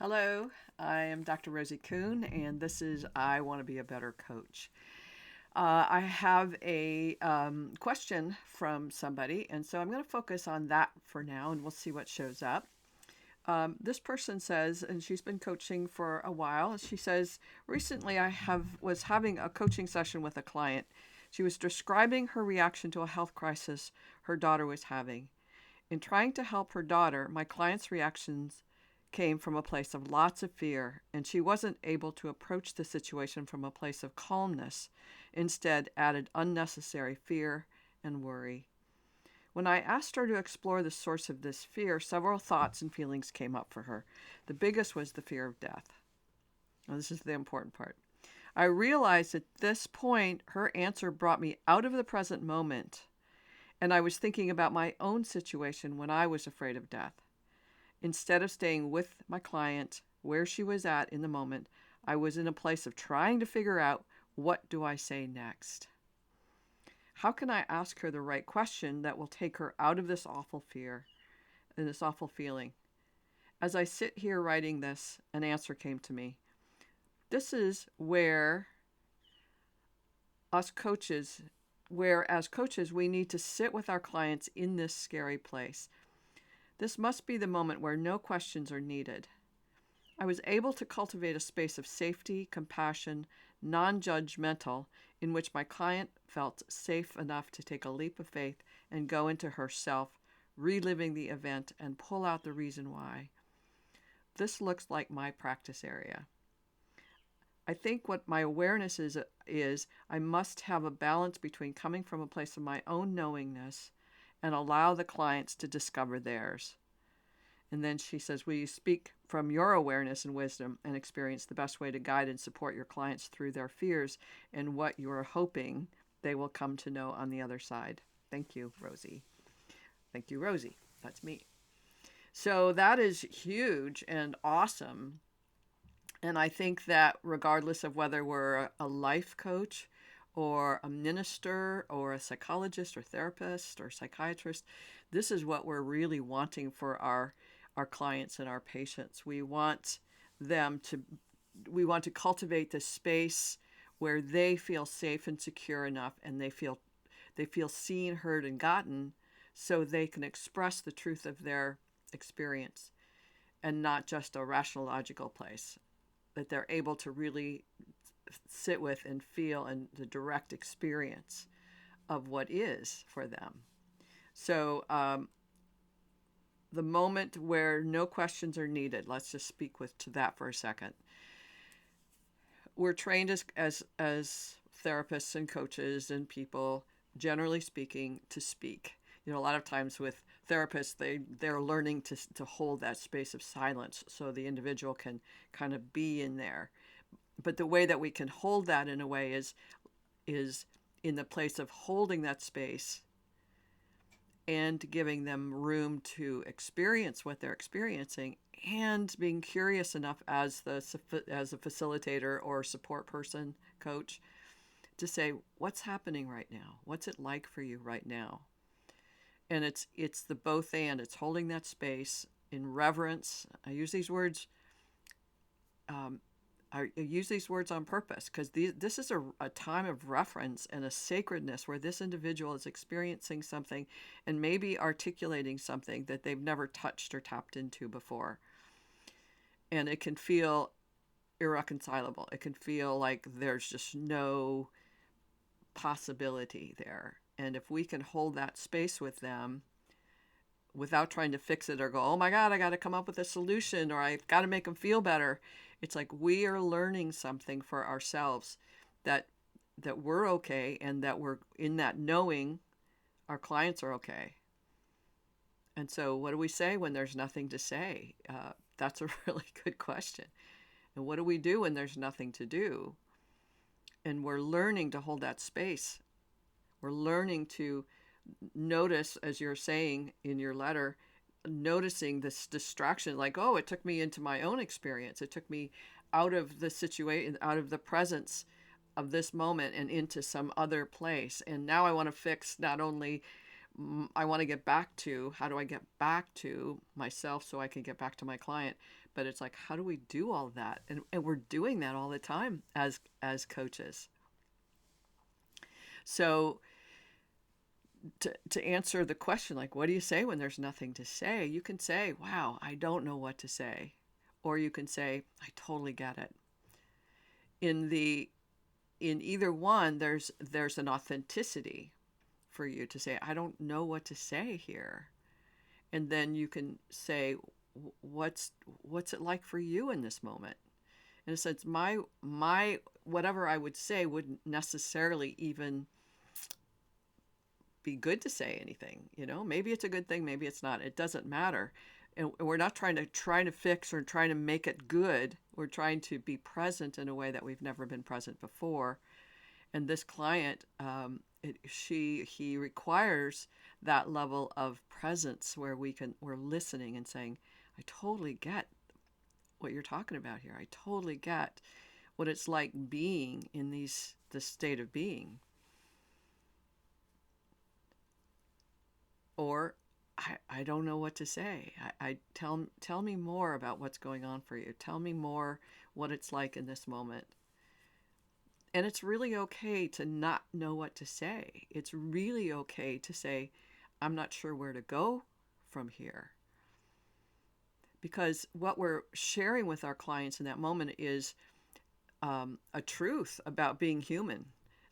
Hello, I am Dr. Rosie Kuhn, and this is I Want to Be a Better Coach. I have a question from somebody, and so I'm going to focus on that for now, and we'll see what shows up. This person says, and she's been coaching for a while. She says, recently was having a coaching session with a client. She was describing her reaction to a health crisis her daughter was having. In trying to help her daughter, my client's reactions came from a place of lots of fear, and she wasn't able to approach the situation from a place of calmness, instead added unnecessary fear and worry. When I asked her to explore the source of this fear, several thoughts and feelings came up for her. The biggest was the fear of death. Now, this is the important part. I realized at this point her answer brought me out of the present moment, and I was thinking about my own situation when I was afraid of death. Instead of staying with my client where she was at in the moment, I was in a place of trying to figure out, what do I say next? How can I ask her the right question that will take her out of this awful fear and this awful feeling? As I sit here writing this, an answer came to me. This is us coaches, where as coaches, we need to sit with our clients in this scary place. This must be the moment where no questions are needed. I was able to cultivate a space of safety, compassion, non-judgmental, in which my client felt safe enough to take a leap of faith and go into herself, reliving the event and pull out the reason why. This looks like my practice area. I think what my awareness is I must have a balance between coming from a place of my own knowingness and allow the clients to discover theirs. And then she says, will you speak from your awareness and wisdom and experience the best way to guide and support your clients through their fears and what you're hoping they will come to know on the other side? Thank you, Rosie. Thank you, Rosie. That's me. So that is huge and awesome. And I think that regardless of whether we're a life coach or a minister or a psychologist or therapist or psychiatrist, this is what we're really wanting for our clients and our patients. We want to cultivate this space where they feel safe and secure enough, and they feel seen, heard, and gotten, so they can express the truth of their experience and not just a rational logical place, that they're able to really sit with and feel and the direct experience of what is for them. So the moment where no questions are needed, let's just speak to that for a second. We're trained as therapists and coaches and people, generally speaking, to speak. A lot of times with therapists, they're learning to hold that space of silence so the individual can kind of be in there. But the way that we can hold that in a way is in the place of holding that space and giving them room to experience what they're experiencing, and being curious enough as a facilitator or support person, coach, to say, what's happening right now? What's it like for you right now? And it's the both and. It's holding that space in reverence. I use these words on purpose, because this is a time of reference and a sacredness where this individual is experiencing something and maybe articulating something that they've never touched or tapped into before. And it can feel irreconcilable. It can feel like there's just no possibility there. And if we can hold that space with them without trying to fix it or go, oh my God, I got to come up with a solution, or I've got to make them feel better. It's like we are learning something for ourselves, that we're okay, and that we're in that knowing our clients are okay. And so what do we say when there's nothing to say? That's a really good question. And what do we do when there's nothing to do? And we're learning to hold that space. We're learning to notice, as you're saying in your letter, noticing this distraction, like, oh, it took me into my own experience. It took me out of the situation, out of the presence of this moment and into some other place. And now I want to fix not only I want to get back to, how do I get back to myself so I can get back to my client? But it's like, how do we do all that? And we're doing that all the time as coaches. So to answer the question, like, what do you say when there's nothing to say? You can say, wow, I don't know what to say. Or you can say, I totally get it. In the in either one, there's an authenticity for you to say, I don't know what to say here. And then you can say, what's it like for you in this moment? In a sense, my whatever I would say wouldn't necessarily even be good to say anything. Maybe it's a good thing, maybe it's not. It doesn't matter. And we're not trying to fix or trying to make it good. We're trying to be present in a way that we've never been present before. And this client, he requires that level of presence where we're listening and saying, I totally get what you're talking about here. I totally get what it's like being in this state of being. Or I don't know what to say. I tell me more about what's going on for you. Tell me more what it's like in this moment. And it's really okay to not know what to say. It's really okay to say, I'm not sure where to go from here. Because what we're sharing with our clients in that moment is a truth about being human,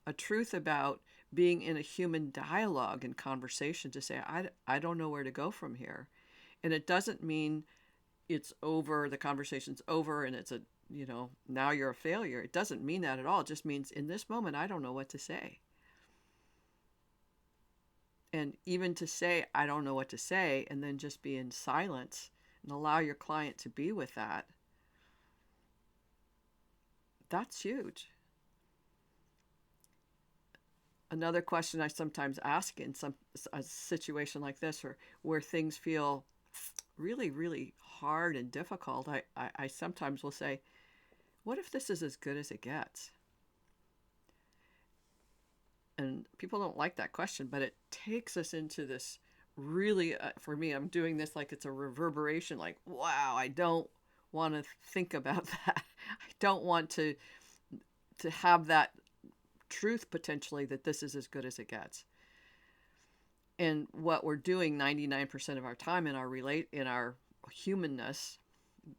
a truth about being in a human dialogue and conversation to say, I don't know where to go from here. And it doesn't mean it's over, the conversation's over, and it's now you're a failure. It doesn't mean that at all. It just means in this moment, I don't know what to say. And even to say, I don't know what to say, and then just be in silence and allow your client to be with that, that's huge. Another question I sometimes ask in a situation like this, or where things feel really, really hard and difficult, I sometimes will say, what if this is as good as it gets? And people don't like that question, but it takes us into this really, for me, I'm doing this like it's a reverberation, like, wow, I don't want to think about that. I don't want to have that truth potentially that this is as good as it gets. And what we're doing 99% of our time in our humanness,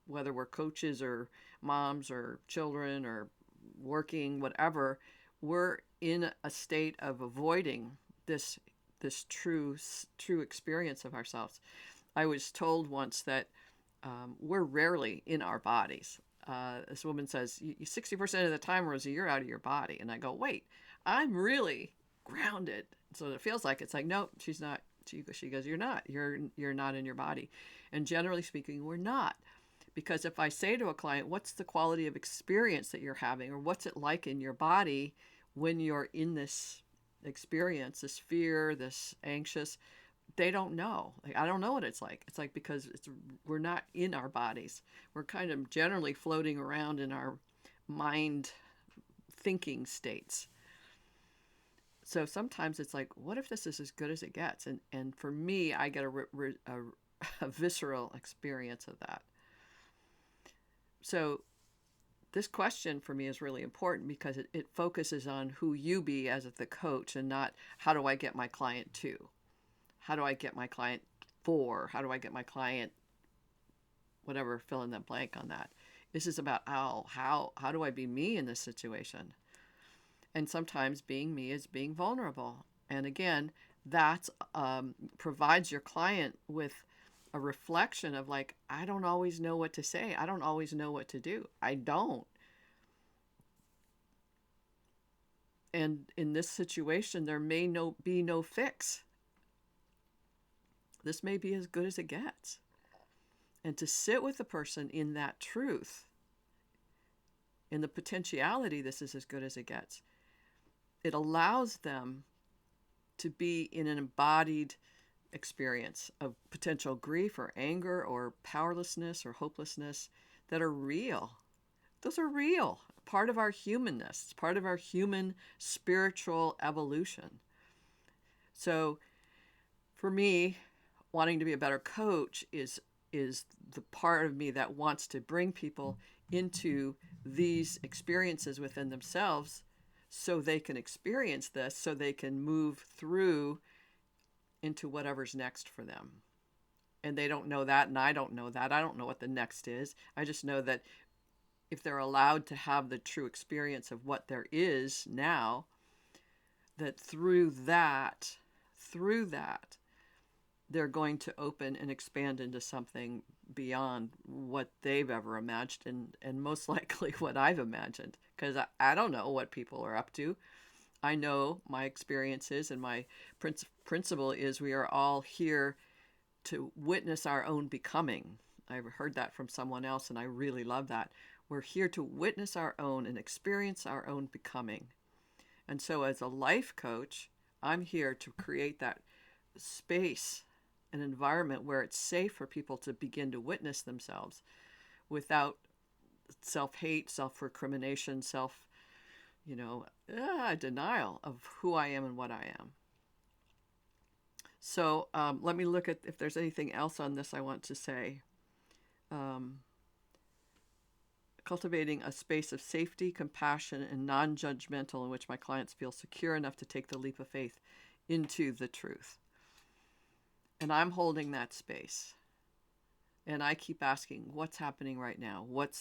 whether we're coaches or moms or children or working, whatever, we're in a state of avoiding this true experience of ourselves. I was told once that we're rarely in our bodies. This woman says, 60% of the time, Rosie, you're out of your body. And I go, wait, I'm really grounded. So it feels like, it's like, no, she's not. She goes, you're not. You're not in your body. And generally speaking, we're not. Because if I say to a client, what's the quality of experience that you're having, or what's it like in your body when you're in this experience, this fear, this anxious, they don't know. Like, I don't know what it's like. It's like, because we're not in our bodies. We're kind of generally floating around in our mind thinking states. So sometimes it's like, what if this is as good as it gets? And for me, I get a visceral experience of that. So this question for me is really important because it focuses on who you be as the coach, and not how do I get my client to. How do I get my client for? How do I get my client, whatever, fill in the blank on that. This is about how do I be me in this situation? And sometimes being me is being vulnerable. And again, that provides your client with a reflection of, like, I don't always know what to say. I don't always know what to do. I don't. And in this situation, there may be no fix. This may be as good as it gets. And to sit with the person in that truth, in the potentiality, this is as good as it gets, it allows them to be in an embodied experience of potential grief or anger or powerlessness or hopelessness that are real. Those are real, part of our humanness, it's part of our human spiritual evolution. So For me, wanting to be a better coach is the part of me that wants to bring people into these experiences within themselves so they can experience this, so they can move through into whatever's next for them. And they don't know that, and I don't know that. I don't know what the next is. I just know that if they're allowed to have the true experience of what there is now, that through that, they're going to open and expand into something beyond what they've ever imagined, and most likely what I've imagined, because I don't know what people are up to. I know my experiences, and my principle is we are all here to witness our own becoming. I've heard that from someone else, and I really love that. We're here to witness our own and experience our own becoming. And so, as a life coach, I'm here to create that space, an environment where it's safe for people to begin to witness themselves without self-hate, self-recrimination, denial of who I am and what I am. So let me look at if there's anything else on this I want to say. Cultivating a space of safety, compassion, and non-judgmental in which my clients feel secure enough to take the leap of faith into the truth. And I'm holding that space. And I keep asking, what's happening right now? What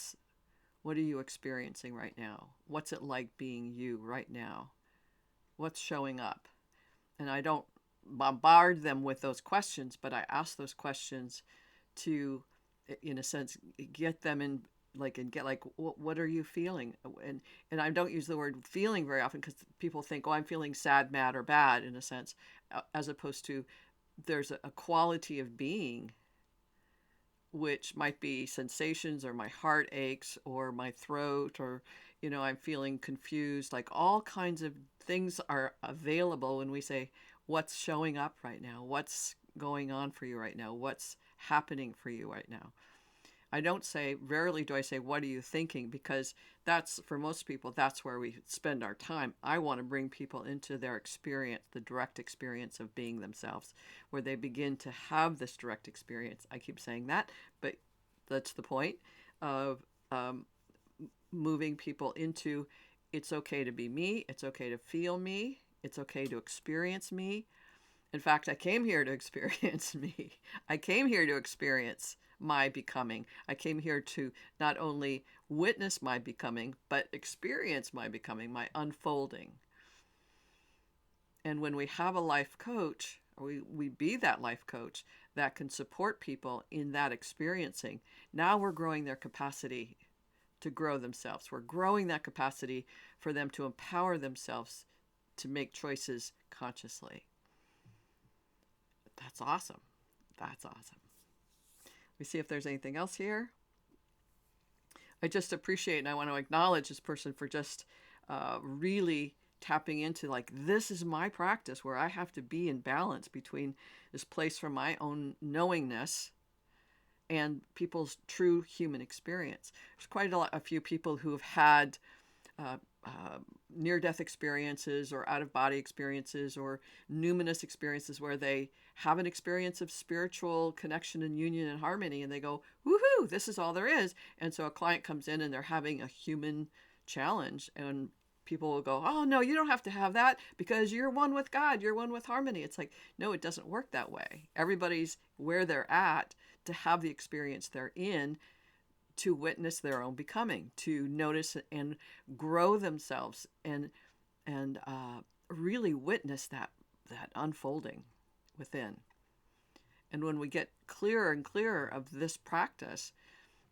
are you experiencing right now? What's it like being you right now? What's showing up? And I don't bombard them with those questions, but I ask those questions to, in a sense, get them in, what are you feeling? And I don't use the word feeling very often, because people think, oh, I'm feeling sad, mad, or bad, in a sense, as opposed to there's a quality of being, which might be sensations, or my heart aches, or my throat, or I'm feeling confused. Like, all kinds of things are available when we say, what's showing up right now? What's going on for you right now? What's happening for you right now? I don't say, rarely do I say, what are you thinking? Because that's, for most people, that's where we spend our time. I want to bring people into their experience, the direct experience of being themselves, where they begin to have this direct experience. I keep saying that, but that's the point of moving people into, it's okay to be me, it's okay to feel me, it's okay to experience me. In fact, I came here to experience me. I came here to experience my becoming. I came here to not only witness my becoming, but experience my becoming, my unfolding. And when we have a life coach, or we be that life coach that can support people in that experiencing, now we're growing their capacity to grow themselves. We're growing that capacity for them to empower themselves to make choices consciously. That's awesome. That's awesome. Let me see if there's anything else here. I just appreciate, and I want to acknowledge this person for just really tapping into, like, this is my practice where I have to be in balance between this place from my own knowingness and people's true human experience. There's quite a few people who have had near-death experiences, or out-of-body experiences, or numinous experiences, where they have an experience of spiritual connection and union and harmony, and they go, woohoo, this is all there is. And so a client comes in and they're having a human challenge, and people will go, oh, no, you don't have to have that, because you're one with God, you're one with harmony. It's like, no, it doesn't work that way. Everybody's where they're at to have the experience they're in, to witness their own becoming, to notice and grow themselves, and really witness that unfolding within. And when we get clearer and clearer of this practice,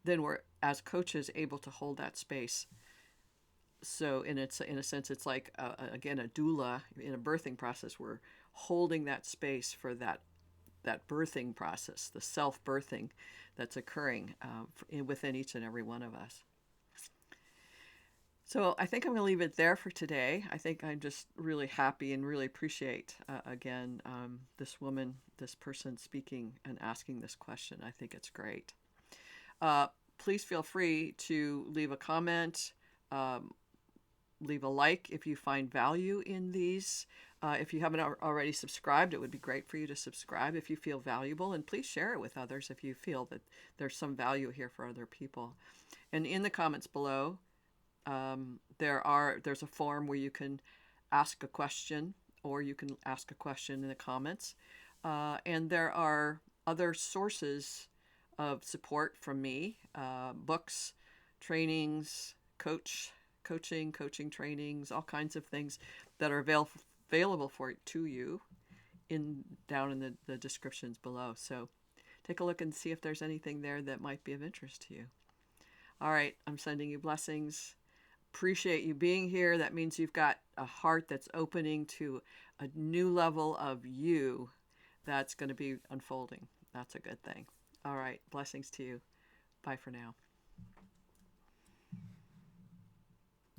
then we're, as coaches, able to hold that space. So in a sense, it's like, again, a doula in a birthing process. We're holding that space for that birthing process, the self-birthing that's occurring within each and every one of us. So I think I'm going to leave it there for today. I think I'm just really happy and really appreciate, again, this person speaking and asking this question. I think it's great. Please feel free to leave a comment, leave a like if you find value in these If you haven't already subscribed, it would be great for you to subscribe if you feel valuable, and please share it with others if you feel that there's some value here for other people. And in the comments below, there's a form where you can ask a question, or you can ask a question in the comments. And there are other sources of support from me, books, trainings, coaching trainings, all kinds of things that are available to you down in the descriptions below. So take a look and see if there's anything there that might be of interest to you. All right, I'm sending you blessings. Appreciate you being here. That means you've got a heart that's opening to a new level of you that's going to be unfolding. That's a good thing. All right, blessings to you. Bye for now.